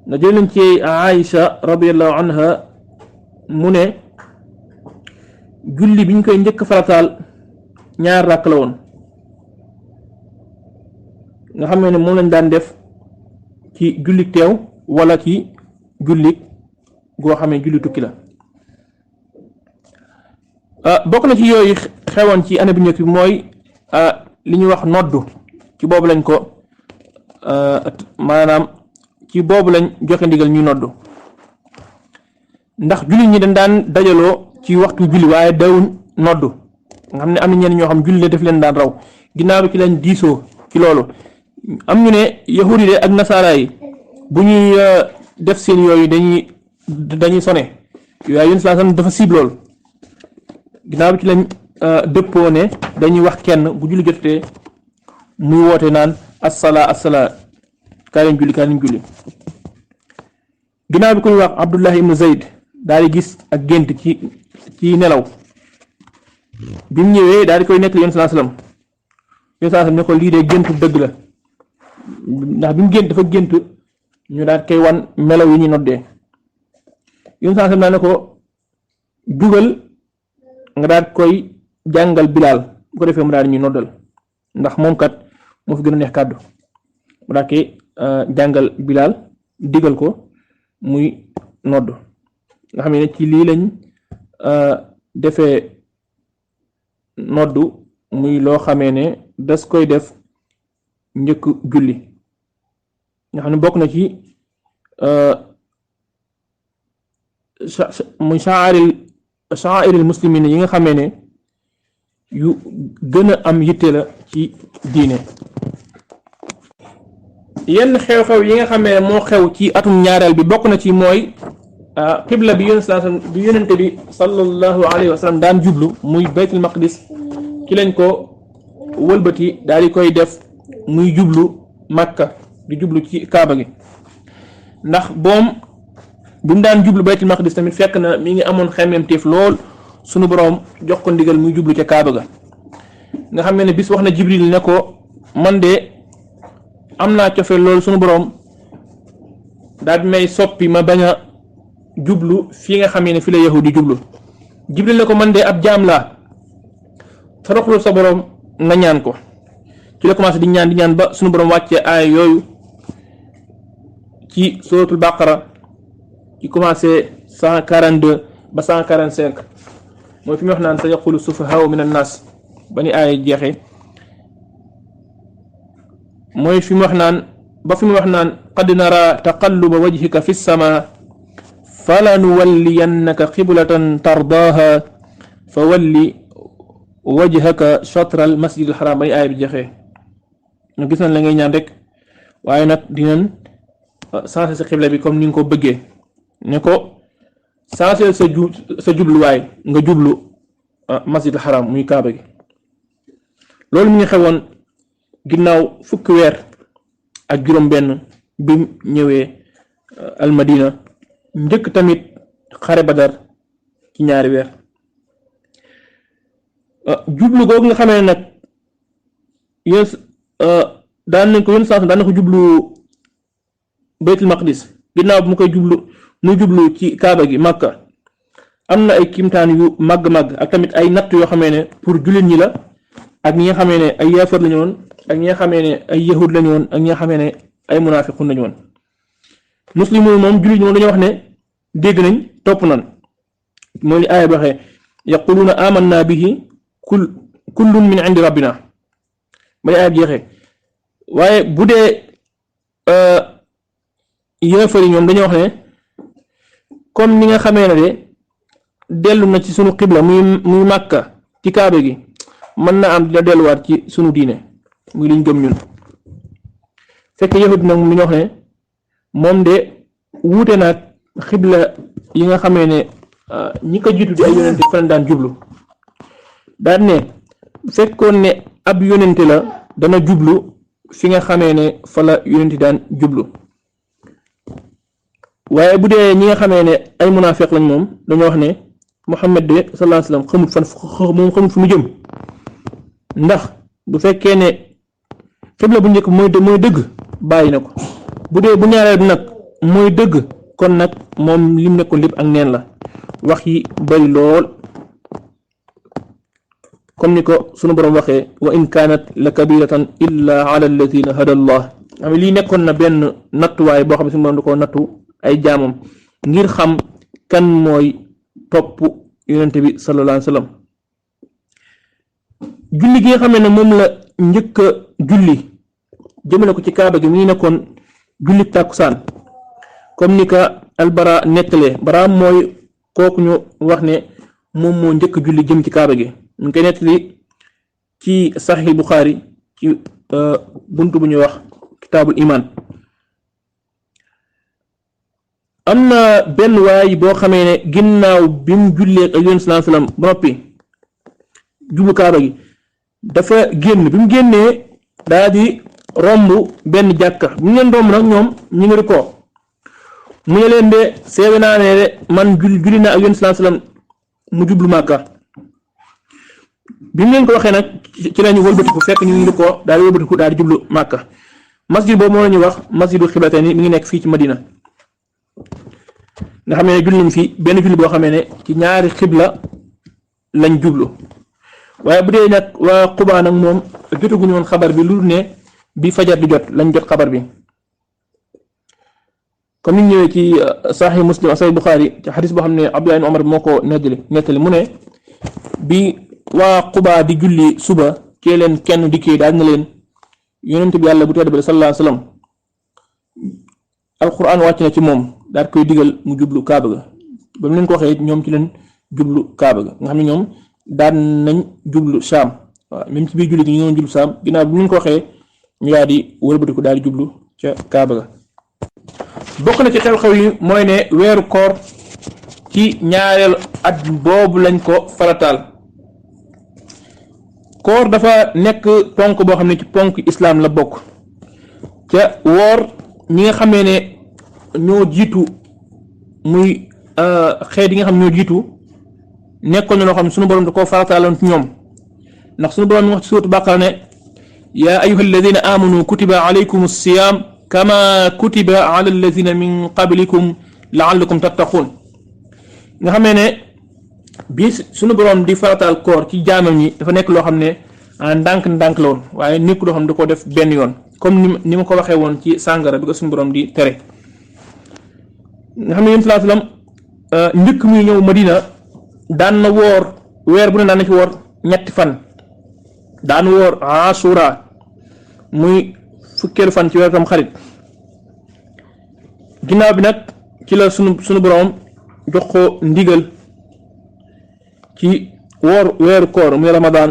na jël nañ ci Aïcha radiyallahu anha mu ne julli bi ñu koy njëkk farataal ñaar rakk la woon nga xam ne moom lañ daan def ci julli teew wala ci julli goo xam ne julli tukki la. bokk na ci yooyu xewoon ci année bu njëkk bi mooy li ñuy wax noddu ci boobu lañ ko maanaam ci boobu lañ joxe ndigal ñuy noddu ndax jullit ñi dañ daan dajaloo ci waxtu julli waaye dawuñ noddu nga xam ne am na ñenn ñoo xam julli la def leen daan raw ginnaaw bi ci lañ diisoo ci loolu. am ñu ne yahudi de ak nasaara yi bu ñuy def seen yooyu dañuy sone waaye yéen saa dafa siib lool ginnaaw bi ci lañ dëppoo ne dañuy wax kenn bu julli jotee muy woote naan assalaa kaa leen julli ginnaaw bi ku ñuy wax Abdullah ibn Zayd daal di gis ak gént ci nelaw bi mu ñëwee daal di koy nettali yéen saa ne ko lii de géntu dëgg la ndax bi mu gént dafa gént ñu daal koy wan melaw yi ñu noddee yéen saa naa ne ko dugal nga daal koy jàngal Bilaal bu ko defee mu daal ñuy noddal ndax moom kat moo fi gën a neex kàddu mu daal koy jàngal Bilaal digal ko muy nodd nga xam ne ci lii lañ defee noddu muy loo xamee ne das koy def njëkk julli nga xam ne bokk na ci muy sha'airil muslimin yi nga xamee ne yu gën a am yitte la ci diine. yenn xew-xew yi nga xamee ne moo xew ci atum ñaareel bi bokk na ci mooy xibla bi yonente bi sallallahu alayhi wa sallam daan jublu muy baytul maqdis ci lañ ko wëlbati daal di koy def muy jublu Makka di jublu ci Kaaba gi ndax boom bi mu daan jublu baytul maqdis tamit fekk na mi ngi amoon xemmemteef lool sunu boroom jox ko ndigal muy jublu ca Kaaba ga nga xam ne bis wax na Jibril ne ko man de am naa cofeel lool sunu boroom daal di may soppi ma bañ a jublu fii nga xam ne fi la yahudi jublu Jibril ne ko man de ab jaam laa toroxlu sa borom nga ñaan ko. ci la commencé di ñaan ba suñu borom wàccee aay yooyu ci suratul baqara ci commencé 142 ba 145 mooy fi mu wax naan sa yaqulu sufahaau min annas ba ni aay jeexee mooy fi mu wax naan ba fi mu wax naan qad nara taqalluba wajhika fi sama falanuwalliyannaka qiblatan tardaha fa walli wajhaka shatra al masjid al haram ba ni aay bi jeexee ñu gis nañ la ngay ñaan rek waaye nag dinañ changer sa xibla bi comme ni nga ko bëggee ne ko changer sa jubluwaay nga jublu masjid al haram muy kaaba gi. loolu mi ngi xewoon ginnaaw fukki weer ak juróom-benn bi ñëwee almadina njëkk tamit xare badar ci ñaari weer. jublu googu nga xamee nag yéen daan nañ ko yéen saa daan na ko jublu baytul maqdis ginnaaw bi mu koy jublu ci kaaba gi Makka am na ay kimtaan yu màgg-màgg ak tamit ay natt yoo xamee ne pour jullit ñi la ak ñi nga xamee ne ay yaafar lañu woon ak ñi nga xamee ne ay yahud lañu woon ak ñi nga xamee ne ay munaafiqun lañu woon. muslimun moom jullit ñi moom dañoo wax ne dégg nañ topp nañ mooy li aaya bi waxee yaquluna amanna bihi kullun min indi rabbina ba aaya bi jeexee. waaye bu dee yéefar yi ñoom dañoo wax ne comme ni nga xamee ne de dellu na ci sunu xibla muy màkka ci kaaba gi mën na am dina delluwaat ci sunu diine muy liñ gëm ñun. fekk yahud nag mi ñu wax ne moom de wuute naag xibla yi nga xamee ne ñi ko jiitu di ay yonente fa daan jublu daan ne fekkoon ne ab yonente la dana jublu fi nga xamee ne fa la yonente daan jublu. waaye bu dee ñi nga xamee ne ay munaafiq lañ moom dañoo wax ne Muhammad de sallallahu alayhi wasallam xamut fu mu jëm ndax bu fekkee ne xibla bu njëkk mooy dëgg bàyyi na ko bu dee bu ñaareel bi nag mooy dëgg kon nag moom lim nekkoon lépp ak neen la wax yi bari lool comme ni ko sunu borom waxee wa in kaanat la kabiratan illa ala alladina hada allah xam lii nekkoon na benn nattuwaay boo xam ne sunu borom da koo nattu ay jaamam ngir xam kan mooy topp yonente bi sallallahu alayhi wa sallam. julli gi nga xam ne moom la njëkk a julli jëmale ko ci kaaba gi mu ngi nekkoon julli tàkkusaan comme ni ka albara nettalee bara mooy kooku ñu wax ne moom moo njëkk a julli jëm ci kaaba gi ñu koy nettali ci Sahih Bukhari ci buntu bu ñuy wax kitaabul iman. am na benn waay boo xamee ne ginnaaw bi mu jullee ak yonent sallallahu alayhi wasallam ba noppi jublu kaaba gi dafa génn bi mu génnee daa di romb benn jàkka bu ñu leen romb nag ñoom ñu ngi ko mu ne leen de seede naa ne de man julli naa ak yonent sallallahu alayhi wasallam mu jublu Màkka. bi mu leen ko waxee nag ci la ñu wëlbatiku fekk ñu ngi ko daal di wëlbatiku daal di jublu Màkka. masjid boobu moo la ñuy wax masjidu Xiblatayn mi ngi nekk fii ci Madina nga xam ne julli nañ fi benn julli boo xamee ne ci ñaari xibla lañ jublu. waaye bu dee nag waa Quba nag moom jotaguñu woon xabar bi lu ne bi fajar di jot lañ jot xabar bi comme ni ñëwee ci Sahih Muslim Sahih Bukhari ci xadis boo xam ne Abdullah ibn Umar moo ko nettali mu ne bi waa Quba di julli suba ci leen kenn dikkee daal na leen yonent bi yàlla bu tedd bi sallallahu alayhi wasallam alquran wàcc na ci moom daal koy digal mu jublu kaaba ga ba mu leen ko waxee ñoom ci leen jublu kaaba ga nga xam ne ñoom daan nañ jublu Saam waaw même ci biir julli gi ñu doon jublu Saam ginnaaw bi ñu ko waxee ñu daal di wëlbatiku daal di jublu ca kaaba ga. bokk na ci xew-xew yi mooy ne weeru koor ci ñaareelu at boobu lañ ko farataal. koor dafa nekk ponk boo xam ne ci ponk islam la bokk ca woor ñi nga xamee ne ñoo jiitu muy xeet yi nga xam ñoo jiitu nekkoon na loo xam ne sunu borom da koo farataaloon ci ñoom ndax sunu borom mi wax ci suuratu Baqara ne yaa ayyuha alladina amanu kutiba alaykum as-siyam kama kutiba ala alladina min qablikum la'allakum tattaqun nga xamee ne bi suñu borom di farataal koor ci jaamam ñi dafa nekk loo xam ne ndànk-ndànk la woon waaye nekk loo xam ne da ko def benn yoon comme ni ma ko waxee woon ci sàngara bi ko suñu borom di tere nga xam ne yéen sallallahu alayhi wasallam njëkk muy ñëw Madina daan na woor weer bu ne daan na ci woor ñetti fan daan woor Ashura muy fukkeelu fan ci weer tam xarit ginnaaw bi nag ci la sunu borom jox ko ndigal ci woor weeru koor muy Ramadan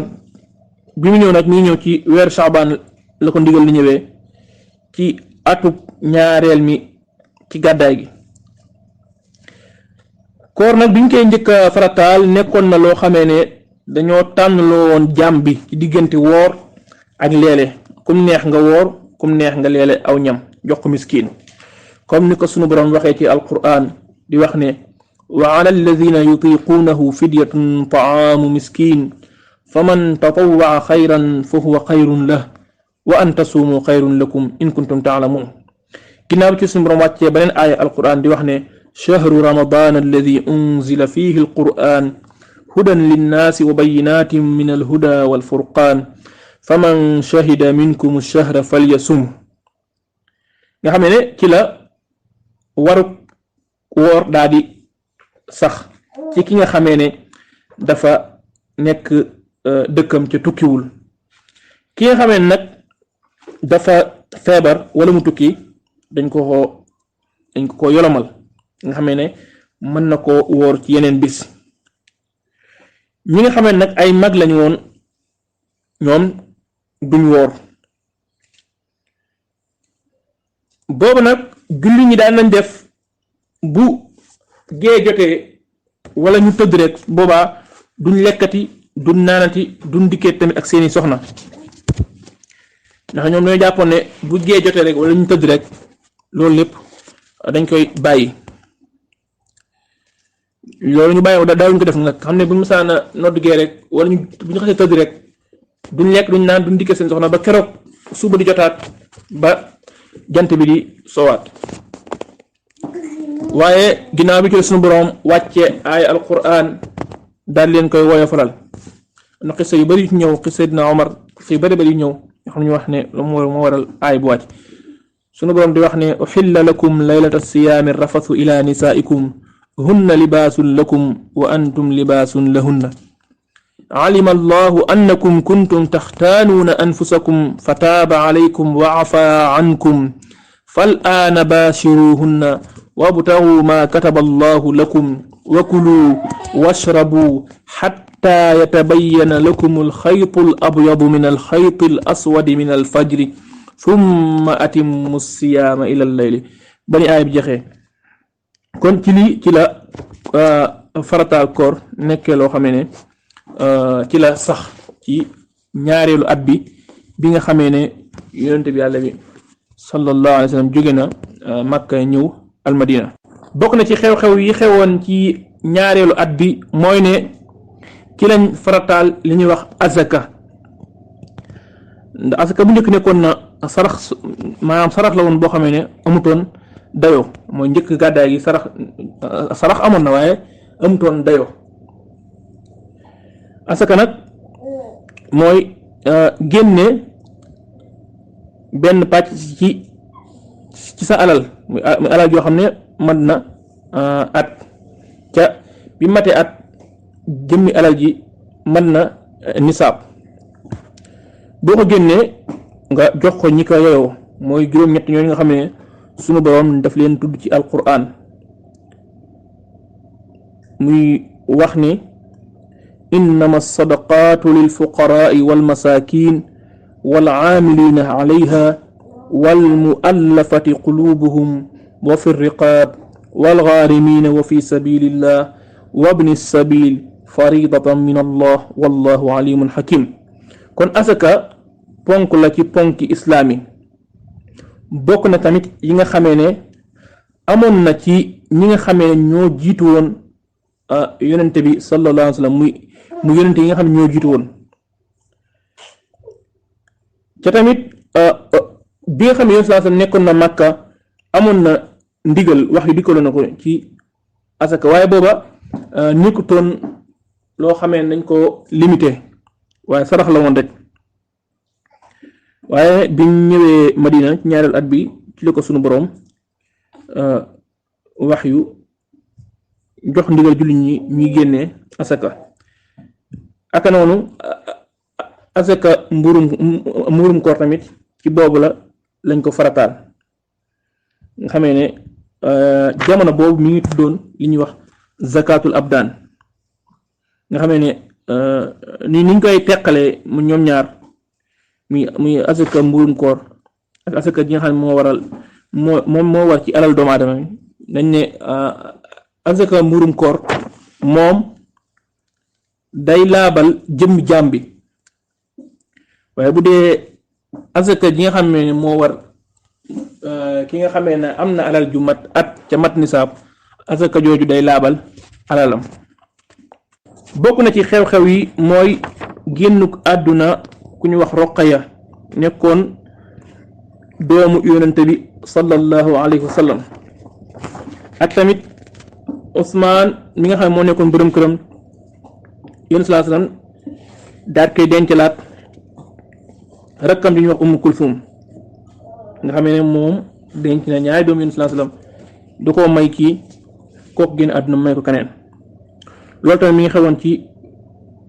bi mu ñëw nag mi ngi ñëw ci weeru Shaaban la ko ndigal li ñëwee ci atub ñaareel mi ci gàddaay gi koor nag bi ñu koy njëkk a farataal nekkoon na loo xamee ne dañoo tànn loo woon jaam bi ci diggante woor ak leele kum neex nga woor kum neex nga leele aw ñam jox ko miskin comme ni ko sunu borom waxee ci alquran di wax ne wa ala alladina yutiquunahu fidyatun taamu miskin faman tatawaa xayran fa huwa xayrun lah wa an tasuumu xayrun lakum in kuntum taalamuun ginnaaw ci sunu borom wàccee beneen aaya alquran di wax ne shahru ramadan alladi unzila fihi alquran hudan linnaasi wa bayinatin min alhuda walfurqaan faman shahida minkum ash-shahra falyasum nga xam ne ci la waru woor daa di sax ci ki nga xamee ne dafa nekk dëkkam ca tukkiwul ki nga xamee ne nag dafa feebar wala mu tukki dañ ko yolomal nga xamee ne mën na ko woor ci yeneen bis ñi nga xamee nag ay mag lañu woon ñoom duñ woor boobu nag julli ñi daan nañ def bu gee jotee wala ñu tëdd rek boobaa duñ lekkati duñ naanati duñ dikkee tamit ak seeni soxna ndax ñoom ñooy jàppoon ne bu gee jotee rek wala ñu tëdd rek loolu lépp dañ koy bàyyi loolu ñu bàyyi daawuñ ko def nag xam ne bu ñu mësaan a nodd gee rek wala bu ñu xasee tëdd rek duñ lekk duñ naan duñ dikkee seen soxna ba keroog suba di jotaat ba jant bi di sowaat waaye ginnaaw bi ci sunu boroom wàcce ay alquran daal leen koy woyofalal na xisa yu bari yu ñëw xisa dina Omar xisa yu bari yu ñëw yoo xam ñu wax ne lu moo waral aay bu wàcc sunu boroom di wax ne uxilla lakum laylata siyaami rafathu ila nisaikum hunna libaasun lakum wa antum libaasun lahunna علم الله أنكم كنتم تختانون أنفسكم فتاب عليكم وعفى عنكم فالآن باشروهن وابتغوا ما كتب الله لكم وكلوا واشربوا حتى يتبين لكم الخيط الأبيض من الخيط الأسود من الفجر ثم أتموا الصيام إلى الليل بني آية بجخي كنت لي كلا فرطا الكور نكلو خميني ci la sax ci ñaareelu at bi nga xamee ne yonente bi yàlla bi sallallahu alayhi wa sallam jóge na Makka ñëw almadina bokk na ci xew-xew yi xewoon ci ñaareelu at bi mooy ne ci lañ farataal li ñuy wax azaka ndax azaka bu njëkk nekkoon na sarax maanaam sarax la woon boo xamee ne amutoon dayoo mooy njëkk gàddaay gi sarax amoon na waaye amutoon dayoo asaka nag mooy génne benn pàcc ci sa alal muy alal joo xam ne mat na at ca bi matee at jëmmi alal ji mat na nisaab boo ko génnee nga jox ko ñi ko yeyoo mooy juróom-ñett ñooñu nga xam ne sunu boroom daf leen tudd ci alquran muy wax ni إنما الصدقات للفقراء والمساكين والعاملين عليها والمؤلفة قلوبهم وفي الرقاب والغارمين وفي سبيل الله وابن السبيل فريضة من الله والله عليم حكيم كون أسكا بونك لكي بونك إسلامي بوكنا تاميت ييغا خامي أمون نا تي ñi nga xamé ñoo jitu won yonente bi sallallahu alayhi wasallam mu yonente yi nga xam ne ñoo jiitu woon ca tamit bi nga xam ne sallallahu alayhi wasallam nekkoon na Makka amoon na ndigal wax yu dikkaloon na ko ci asaka waaye booba nekkutoon loo xamee nañ ko limité waaye sarax la woon rek waaye biñ ñëwee Madina ci ñaareel at bi ci la ko sunu boroom wax yu jox ndigal jullit ñi ñuy génnee asaka aka noonu asaka mburum koor tamit ci boobu lañ ko farataal nga xamee ne jamono boobu mi ngi tuddoon li ñuy wax zakatul abdaan nga xamee ne ni niñ koy teqalee mu ñoom ñaar muy asaka mburum koor ak asaka ji nga xam ne moo war ci alal doomu aadama dañ ne asaka mburum koor moom day laabal jëmm jaam bi waaye bu dee asaka ji nga xam ne moo war ki nga xamee ne am na alal ju mat at ca mat nisaab asaka jooju day laabal alalam. bokk na ci xew-xew yi mooy génnuk àdduna ku ñu wax Roqaya nekkoon doomu yonente bi sallallahu alayhi wa sallam ak tamit Usmaan mi nga xam ne moo nekkoon borom këram yonent sallallahu alayhi wa sallam daal koy dencalaat rakkam di ñu wax Ummu Kulsum nga xam ne moom denc na ñaari doom yonent sallallahu alayhi wa sallam du ko may kii kooku génn àdduna may ko keneen loolu tamit mi ngi xewoon ci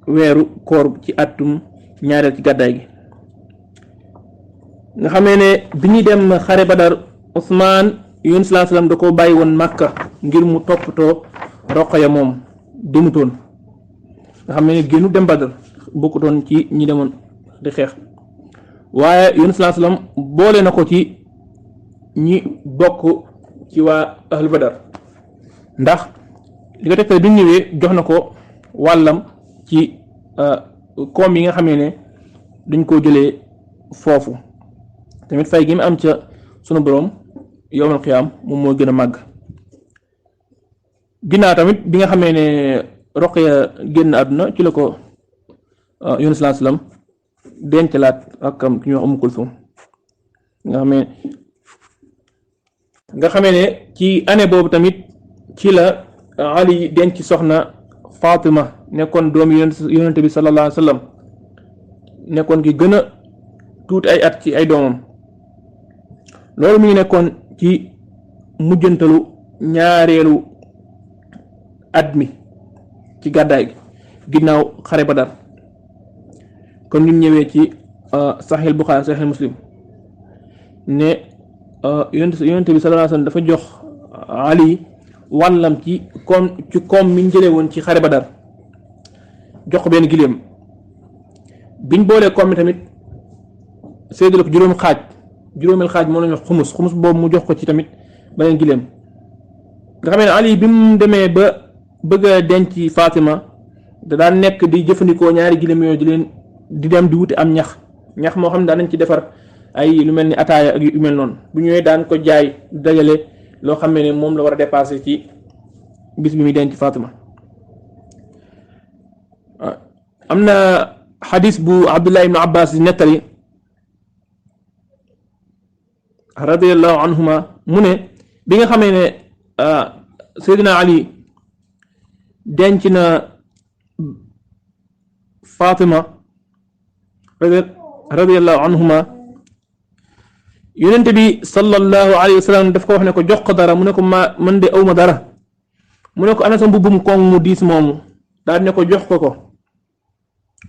weeru koor ci atum ñaareel ci gàddaay gi nga xamee ne bi ñuy dem xare Badar Usmaan yonent sallallahu alayhi wa sallam da ko bàyyi woon Màkka ngir mu toppatoo Roqaya moom demutoon nga xam ne génnu dem Badar bokkutoon ci ñi demoon di xeex waaye yonent sallallahu alayhi wa sallam boole na ko ci ñi bokk ci waa ahlu Badar ndax li nga tegtal bi ñëwee jox na ko wàllam ci koom yi nga xamee ne dañ koo jëlee foofu tamit fay gi mu am ca sunu boroom yowmal qiyaam moom moo gën a màgg. ginnaaw tamit bi nga xamee ne Roqaya génn àdduna ci la ko yonent sallallahu alayhi wasallam dencalaat rakkam ki ñuy wax Ummu Kulsum nga xamee ne ci année boobu tamit ci la Ali denc soxna Fatima nekkoon doomu yonente bi sallallahu alayhi wasallam nekkoon ki gën a tuuti ay at ci ay doomam loolu mi ngi nekkoon ci mujjantalu ñaareelu at mi ci gàddaay gi ginnaaw xare Badar kon ñu ñëwee ci Sahih Bukhari Sahih Muslim ne yonente bi sallallahu alayhi wasallam dafa jox Ali wàllam ci koom mi ñu jëlee woon ci xare Badar jox ko benn giléem biñ boolee koom mi tamit séddale ko juróomeel xaaj moo la ñu wax xumus boobu mu jox ko ci tamit beneen giléem nga xam ne Ali bi mu demee ba bëgg a denc Fatima da daan nekk di jëfandikoo ñaari giléem yooyu di dem di wuti am ñax moo xam ne daan nañ ci defar ay lu mel ni ataaya ak yu mel noonu bu ñëwee daan ko jaay dajale loo xam ne moom la war a dépasser ci bis bi muy denc Fatima. am na xadis bu Abdullah ibn Abbas di nettali radiyallahu anhuma mu ne bi nga xamee ne Seydina Ali denc na Fatima radiyallahu anhuma yonente bi sallallahu alayhi wa sallam daf ko wax ne ko jox ko dara mu ne ko man de awma dara mu ne ko ana sa mbubbum koŋ mu diis moomu daal ne ko jox ko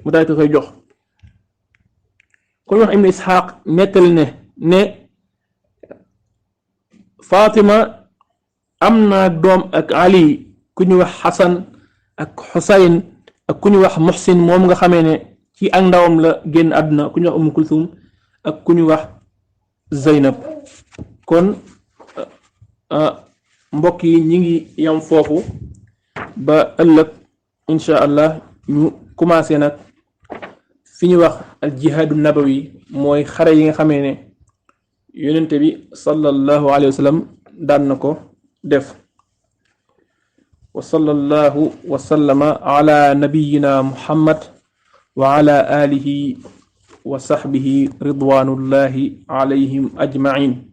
mu daal ko koy jox kon wax Ibn Ishaq nettali ne Fatima am na doom ak Ali ku ñu wax Xasan ak Xusayn ak ku ñu wax Muhsin moom nga xamee ne ci ak ndawam la génn àdduna ku ñu wax Umm Kulsum ak ku ñu wax Zeynab kon mbokk yi ñi ngi yam foofu ba ëllëg insha allah ñu commencé nag fi ñu wax al jihaadu nabawi mooy xare yi nga xamee ne yonente bi sallallahu alayhi wa sallam daan na ko def wa sallallahu wa sallama ala nabiyyina muhammad wa ala alihi wa sahbihi ridwanullahi alayhim ajma'in